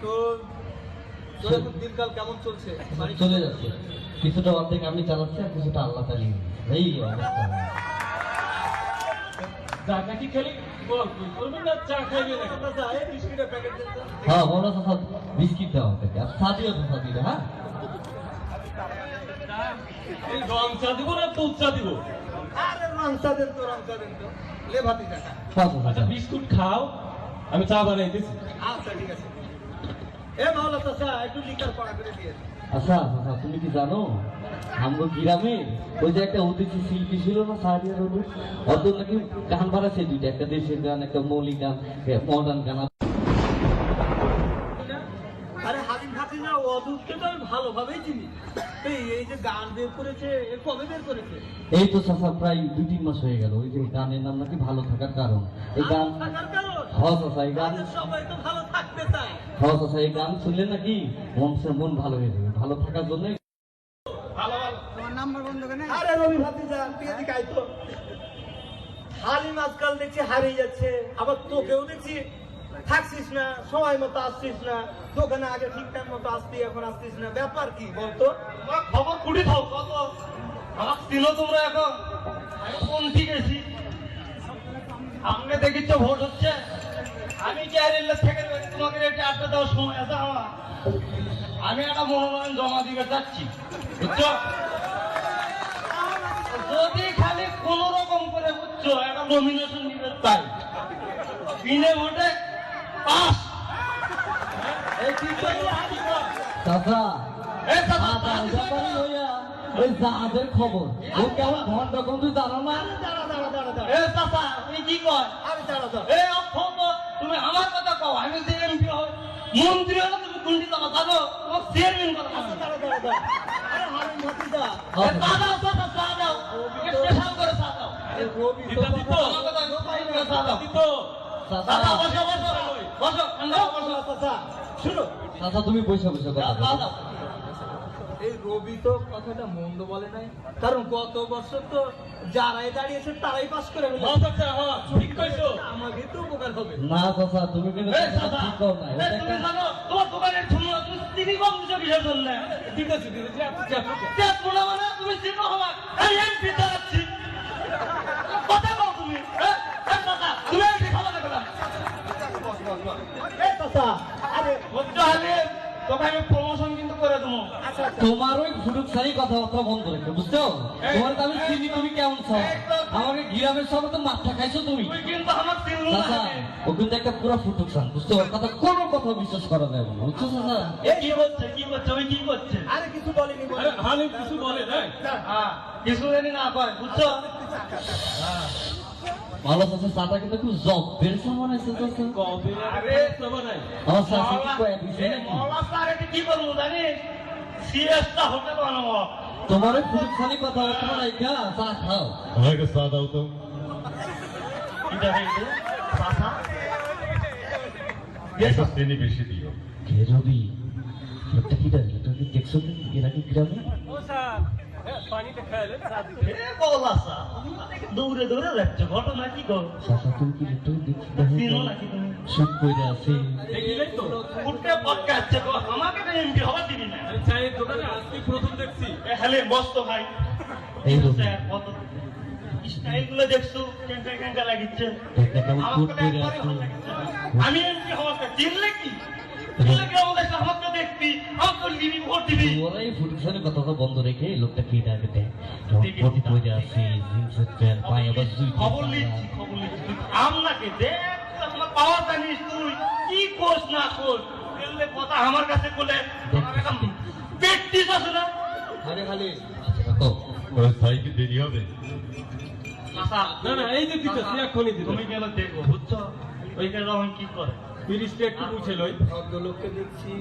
তো দিনকাল কেমন চলছে? চলে যাচ্ছে, কিছুটা অর্ধেক আমি চালাচ্ছি আর কিছুটা আল্লাহ চালিয়ে এই অবস্থা। কি খেলি করবেন না, চা খাইবে না? বিস্কিটের প্যাকেট দেন তো। হ্যাঁ বলো তো, বিস্কিট দেওয়া থেকে আর চা দিও তো, চা দিলে। হ্যাঁ এই রং চা দিব না দুধ চা দিব? আরে রংচা দেন তো, রংচা দেন তো। লে ভাতি টাকা। আচ্ছা বিস্কুট খাও, আমি চা বানাই দিচ্ছি। আচ্ছা ঠিক আছে। এ মাওলা চাচা একটু লিকার পাড়া করে দিয়ে। আচ্ছা আচ্ছা, তুমি কি জানো আমগো গ্রামে ওই যে একটা অতিথি শিল্পী ছিল না সাহারিয়া রোডে, অত নাকি গান বাড়াচ্ছে দুইটা, একটা দেশের গান একটা মৌলিক গান মডার্ন গান। আরে হাবিব ভাতি না, অদূরকে তো আমি ভালোভাবেই চিনি। এই যে গান বের করেছে, এ কবে বের করেছে? এই তো চাচা প্রায় 2-3 মাস হয়ে গেল। ওই যে গানের নাম নাকি ভালো থাকার কারণ। এই গান থাকার কারণ? হ্যাঁ চাচা, এই গান সবাই তো ভালো থাকতে চায়। হ্যাঁ চাচা, এই গান শুনলে নাকি মন ভালো হয়ে যাবে। ভালো থাকার জন্য ভালো ভালো। তোমার নাম্বার বন্ধ কেন? আরে রবি ভাতি যা, তুই এদিকে আয় তো। হালিম আজকাল দেখছি হারিয়ে যাচ্ছে, আবার তোকেও দেখছি থাকছিস না, সময় মতো আসছিস না, দোকানে আগে ঠিক টাইম মতো আসতি, এখন আসছিস না, ব্যাপার কি বলতো? খবর কুড়ি থাও কত আমার ছিল তোমরা এখন আমি কোন ঠিক আছি আপনি দেখিচ্ছ ভোট হচ্ছে আমি কি আর এলে থেকে তোমাকে একটা আড্ডা দেওয়ার সময় আছে আমার আমি একটা মনোনয়ন জমা দিতে চাচ্ছি বুঝছো যদি খালি কোন রকম করে বুঝছো একটা নমিনেশন দিতে চাই বিনে ভোটে পাস এই কি করলি হালি কর? চাচা এই চাচা, ওই জাহাজের খবর ও কেমন ঘন্টা কোন তুই জানো না? এ চাচা তুমি কি কয় আমি দাঁড়া এ অক্ষত তুমি আমার কথা কও আমি যে এমপি হই মন্ত্রী হলে তুমি কোনটি কথা জানো তোমার চেয়ারম্যান কথা আরে হালিম ভাতি যা, চা দাও চাচা চা দাও স্পেশাল করে চা দাও এই রবি তো দিতা দিত? আমার কথা চা দাও দিত? চাচা বসো বসো বসো ঠান্ডা বসো চাচা শুনো, চাচা তুমি পয়সা পয়সা কথা চা বলো। দাও এই রবি তো কথাটা মন্দ বলে নাই, কারণ গত বছর তো যারাই দাঁড়িয়েছে তারাই পাস করে ফেলে। হ্যাঁ চাচা, হ্যাঁ ঠিক কইছো। আমাকে তো উপকার হবে। না চাচা তুমি কিন্তু এই কথাটা চাচা ঠিক করো না। এই এটা তুমি একটা জানো তোমার দোকানের তুমি চিনি কম দিছো কিসের জন্য ঠিক আছে ঠিক আছে, আপনি যান। তেজ মনে মানে তুমি চিনো হবা এই এমপি দাঁড়াচ্ছি কথা কও তুমি এই চাচা তুমি এমপি খাওয়া দেখো না এই চাচা, আরে বুঝছো হালিম তোকে আমি প্রমোশন কিন্তু করে দেবো আচ্ছা আচ্ছা, তোমার ওই ফুটুক সারি কথাবার্তা বন্ধ রেখে, বুঝছো? তোমার তো আমি চিনি, তুমি কেমন চাও? আমাকে গ্রামের সঙ্গে তো মাথা খাইছো তুমি। তুই কিন্তু আমার চিনবো না চাচা ও কিন্তু একটা পুরো ফুটুক সান, বুঝছো? ওর কথা কোনো কথা বিশ্বাস করা যাবে না, বুঝছো চাচা? এ কি করছে ওই কি করছে আরে কিছু বলিনি আরে হালিম কিছু বলে নাই? হ্যাঁ কিছু জানি না কয় বুঝছো ভালো চাচা, চাটা কিন্তু খুব জব বেড়েছে মনে হচ্ছে চাচা। কবে আরে চাচা নাই? আমার চাচা কি কয় দিছে নাকি? মলা স্যার এটা কি করবো জানিস সিরিয়াসটা হতে বানাবো তোমার ওই ফুটুক সারি কথাবার্তা রাইখা চা খাও। আমাকে চা দাও তো। এটা হইছে চাচা একটু চিনি বেশি দিও। কে রবি? লোকটা কি দাঁড়িয়ে? লোকটা কি দেখছো তো? এর আগে গ্রামে ও স্যার, পানিটা খাইলে চা দিতে। এ বলা স্যার দৌড়ে দৌড়ে যাচ্ছে ঘটনা কি কর চাচা তুমি কি লোকটা দেখছো? চিনো নাকি তুমি সুখ কইরা আছে। দেখিলেই তো? উঠতে পটকাচ্ছে গো আমাকে তো এমপি হওয়া দিবি না আমি চায়ের দোকানে আজকে প্রথম দেখছি। এ খালি বসতো ভাই এই রবি স্যার কত স্টাইল গুলো দেখছো কেনটা কেনটা লাগিচ্ছে একটা কেমন আমাকে কুট তো কইরা একবারই আছে। ভালো লাগছে না। আমি এমপি হওয়াটা চিনলে কি চিনলে কি আমাদের আমাকে দেখবি আমাকে লিবি ভোট দিবি ওরাই ফুটবলের কথাটা বন্ধ রেখে এই লোকটা কি ডাকে দেয়? ভোট কইরা আছে, জিন্সের প্যান্ট, পায়ে আবার দুই খবর নিচ্ছি তুই আমনাকে দেখ আমার পাওয়ার জানিস তুই কি কোস না কোস এলে কথা আমার কাছে বলে প্র্যাকটিস আছে না আরে খালি ওই চাই কি দেরি হবে? আচ্ছা না না, এই যে দিতেছি এখনই দিতে। তুমি গেলে দেখো বুঝছো ওইখানে রহন কি করে তিরিশটা একটু বুঝে লই। ভদ্রলোককে দেখছি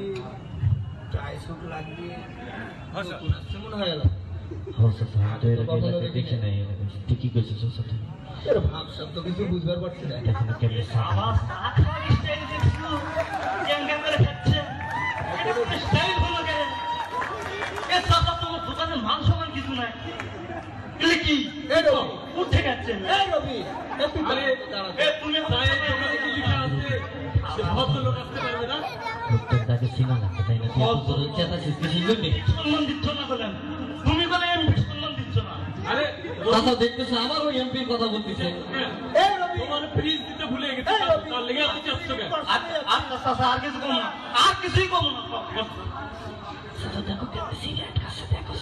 চায় সুখ লাগিয়ে আচ্ছা। নতুন আসছে মনে হয় গেল। দেখে নাই ঠিকই কইছিস সাথে। এর ভাব শব্দ কিছু বুঝবার পারছি না। দেখেন কেমন আমার সাথে স্টাইল দেখছো গ্যাঙ্গা করে খাচ্ছে এটা কোনো স্টাইল হলো কেন এ সাথে তোমার দোকানে মান সম্মান কিছু নাই এলে কি এই রবি, উঠে গেছে এই রবি, একটু আরে, দাঁড়া। এ তুমি চায়ের দোকানে কি লেখা আছে? সে ভদ্রলোক আসতে পারবে না? লোকটার আমাকে চিনা লাগবে তাই না? তুই এত জোরে চেঁচাচ্ছিস কিসের জন্যে? সম্মান দিচ্ছ না বলেন, তুমি বলে এমপি সম্মান দিচ্ছ না। আরে চাচা দেখতেছে আবার ওই এমপির কথা বলতেছে। তোমার ফ্রিজ দিতে ভুলে গেছি তার লেগে আপনি চাচ্ছ কেন? আচ্ছা চাচা, আর কিছু কম না, আর কিছুই কম না। চাচা দেখো কেমন সিগারেট খাচ্ছে, দেখো।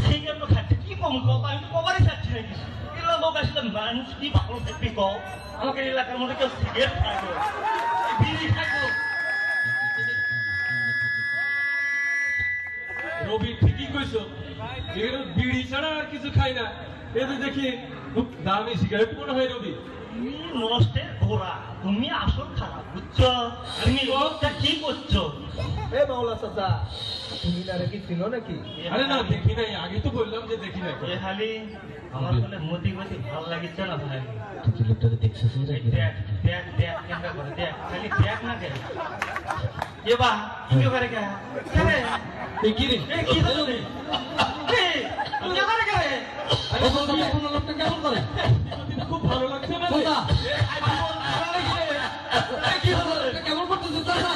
সিগারেট খাচ্ছে, কি কম কথা, আমি তো কবারই খাচ্ছি নাকি। এগুলো লোক আসলে মানুষ কি ভালো দেখবি কও, আমাকে এলাকার মধ্যে কেউ সিগারেট খাইলো, বিড়ি খাইলো। রবি ঠিকই কইছো, এগুলো বিড়ি ছাড়া আর কিছু খাই না। এতে দেখি খুব দামি সিগারেট মনে হয় রবি। তুমি নষ্টের ঘোড়া, তুমি আসল খারাপ, বুঝছো? তুমি লোকটা কি করছো? এ মাওলা চাচা, তুমি না কি চিনো নাকি? আরে না দেখি নাই, আগে তো বললাম যে দেখি নাই। এ খালি আমার বলে মতি গতি ভাল লাগিচ্ছে না ভাই। তুই কি লোকটাকে দেখছিস রে? দেখ দেখ দেখ কেমন করে দেখ, খালি দেখ না দেখ। এ বা তুমি করে কে কে এই কি রে? এ কি হলো রে? এ তুমি করে কে? আরে চাচা দেখুন না লোকটা কেমন করে? খুব ভালো লাগছে না রে? চাচা এ কি হলো রে? লোকটা কেমন করতেছে চাচা?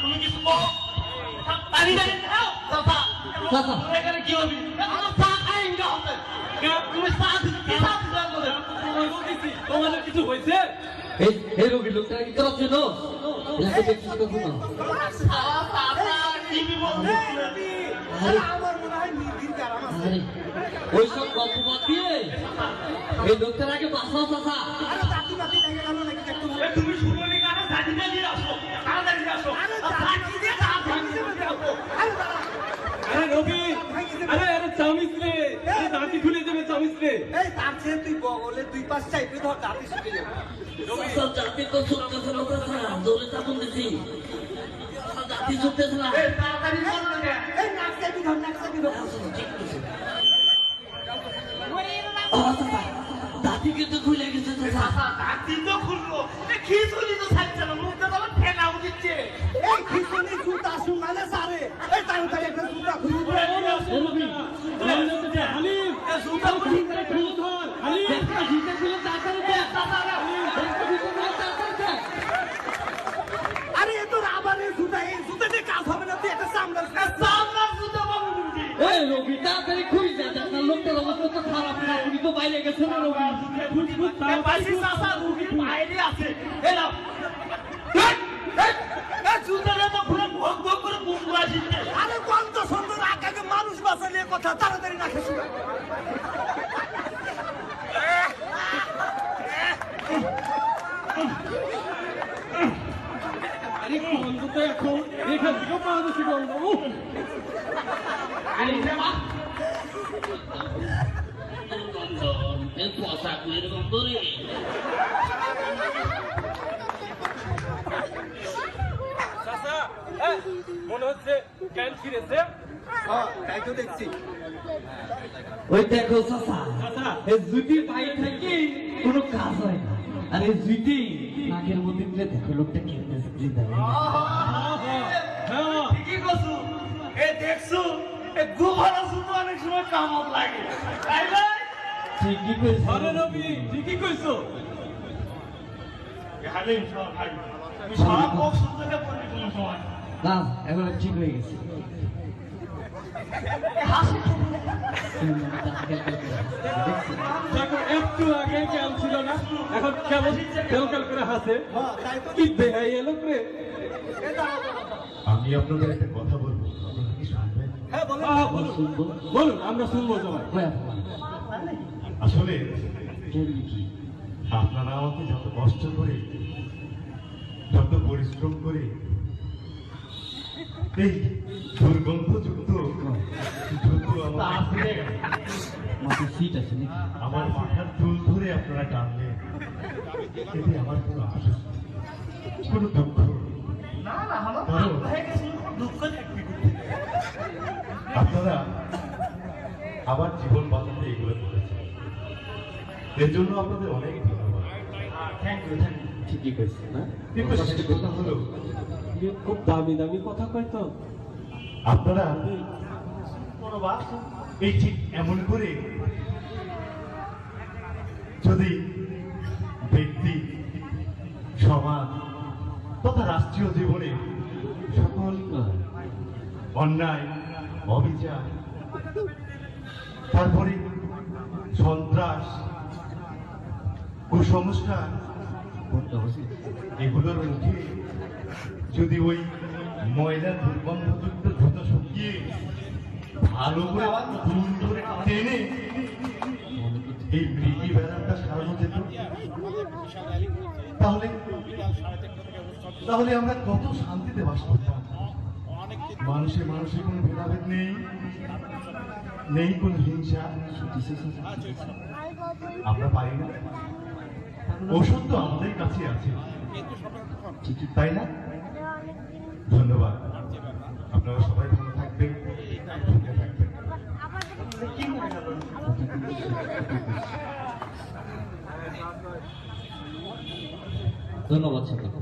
তুমি কিছু বল, পানি দাঁড়িয়ে দাও চাচা। চাচা এখানে কি হবে? আমার চা খাই না হবে। তুমি চা দিতে কি চা দিতে বলে? তোমাদের কিছু হয়েছে? এই রোগী লোকটা কি তোরা চেনো? এলাকা দেখছিস কখনো? কি বিপদ? আরে আমার মনে হয় নিদিন কারাম আছে। আরে ওইসব গল্প বাদ দিয়ে এই লোকটার আগে বাঁচাও চাচা। আরে দাঁতি বাতি দেখে গেল নাকি দেখতে এ তুমি শুনলে কারা জাতিটা দিয়ে আসো, তাড়াতাড়ি আসো। জাতি দিয়ে আসো। আরে রবি, আরে চামিস রে, দাঁতি খুলে যাবে চামিস রে। এই তার চেয়ে তুই বগলে দুই পাশ চাইতে ধর দাঁতি শুকে যাবে। চাচা জাতি তো ছুটতেছে না চাচা, জোরে চাপুন দিছি। জাতি ছুটতেছে না। এ তাড়াতাড়ি বল না কে? এই নাক চাইতে ধর, নাক চাইতে ধর। দাঁতি কিন্তু খুলে গেছে চাচা। জাতি তো খুললো, এ খিচুড়ি তো ছাড়ছে না, মুখটা তো ফেলা উঠিচ্ছে। এই খিচুনি জুতা শুনালে সারে। এই তাড়াতাড়ি একটা জুতা খুলে দে। রবি, হালিম, জুতা খুলি খুলে ধর, হালিম। একটা জুতা খুলে তাড়াতাড়ি দে। একটা জুতা খুলে তাড়াতাড়ি দে। আরে এ তো রাবারের জুতা, এই জুতা দিয়ে কাজ হবে না, তুই একটা চামড়ার সামনে জুতা বাবু তুমি। এই রবি তাড়াতাড়ি খুলে যা, আপনার লোকটার অবস্থা তো খারাপ না, উনি তো বাইরে গেছে না রবি। এ পাশে চাচা রুগীর বাইরে আছে। এ নাও। এ জুতাটা তো পুরো ভোগ ভোগ করে মুখ পুরা দিচ্ছে। আরে কত সুন্দর আকাকে মানুষ বাঁচালে কথা তাড়াতাড়ি না খেসু। আরে গন্ধ তো এখন এখান থেকে পাওয়া যাচ্ছে গন্ধ। আরে বাবা, এই পোশাকের গন্ধ রে। চাচা, মনে হচ্ছে ক্যান ছিঁড়েছে। হ্যাঁ তাই তো দেখছি। ওই দেখো চাচা, চাচা, এই জুতির বাইরে থেকে কোনো কাজ হয় না। আর এই জুতি নাকের মধ্যে দিলে দেখো লোকটা কেমনে জিন্দা হয়ে গেছে। হ্যাঁ, ঠিকই কইছো। এ দেখছো, এ গোবরা জুতো অনেক সময় কামত লাগে। তাই না? ঠিকই কইছো। আরে রবি, ঠিকই কইছো। হালিম সব ভাই, তুমি সব মুখ শুনতে পারবি কোন সময়? না এখন ঠিক হয়ে গেছে। হাসি দেখো একটু আগে ক্যান ছিল না, এখন কেমন ক্যালকাল করে হাসে। হ্যাঁ তাই তো। কি বেহাই এলো রে। এই দাঁড়াও, দাঁড়াও, দাঁড়াও। আমি আপনাদের একটা কথা বলবো, আপনারা কি শুনবেন? হ্যাঁ বলেন। বলুন, শুনবো। বলুন, আমরা শুনবো সবাই। কই আসলে কেমনি কি? আপনারা আমাকে যত কষ্ট করে, যত পরিশ্রম করে এই দুর্গন্ধযুক্ত জুতো মাথায় সিট আছে নাকি? আমার মাথার চুল ধরে আপনারা টানলেন, এতে আমার কোনো আফসোস নেই, কোনো দুঃখ নেই। না না, আমার কারণ হয়ে গেছে, দুঃখ থাকবে। আপনারা আমার জীবন বাঁচাতে এগুলো করেছেন, এর জন্য আপনাদের অনেক ধন্যবাদ। Thank you, thank you. ঠিকই কইছে না? কিন্তু একটা কথা হলো, খুব দামি দামি কথা কয় তো। আপনারা কোনো বাস এই ঠিক এমন করে যদি ব্যক্তি, সমাজ তথা রাষ্ট্রীয় জীবনে সকল অন্যায়, অবিচার, তারপরে সন্ত্রাস, কুসংস্কার, এগুলোর মুখে যদি ওই ময়লা দুর্গন্ধযুক্ত জুতো শুকিয়ে ভালো করে দুল ধরে টেনে এই মৃগী বেড়াটা সারানো যেত, তাহলে তাহলে আমরা কত শান্তিতে বাস করতাম। মানুষে মানুষে কোনো ভেদাভেদ নেই, নেই কোনো হিংসা। আমরা পারি না, ওষুধ তো আমাদের কাছে আছে, তাই না? ধন্যবাদ। আপনারা সবাই ভালো থাকবেন, সুখে থাকবেন। ধন্যবাদ সকলকে।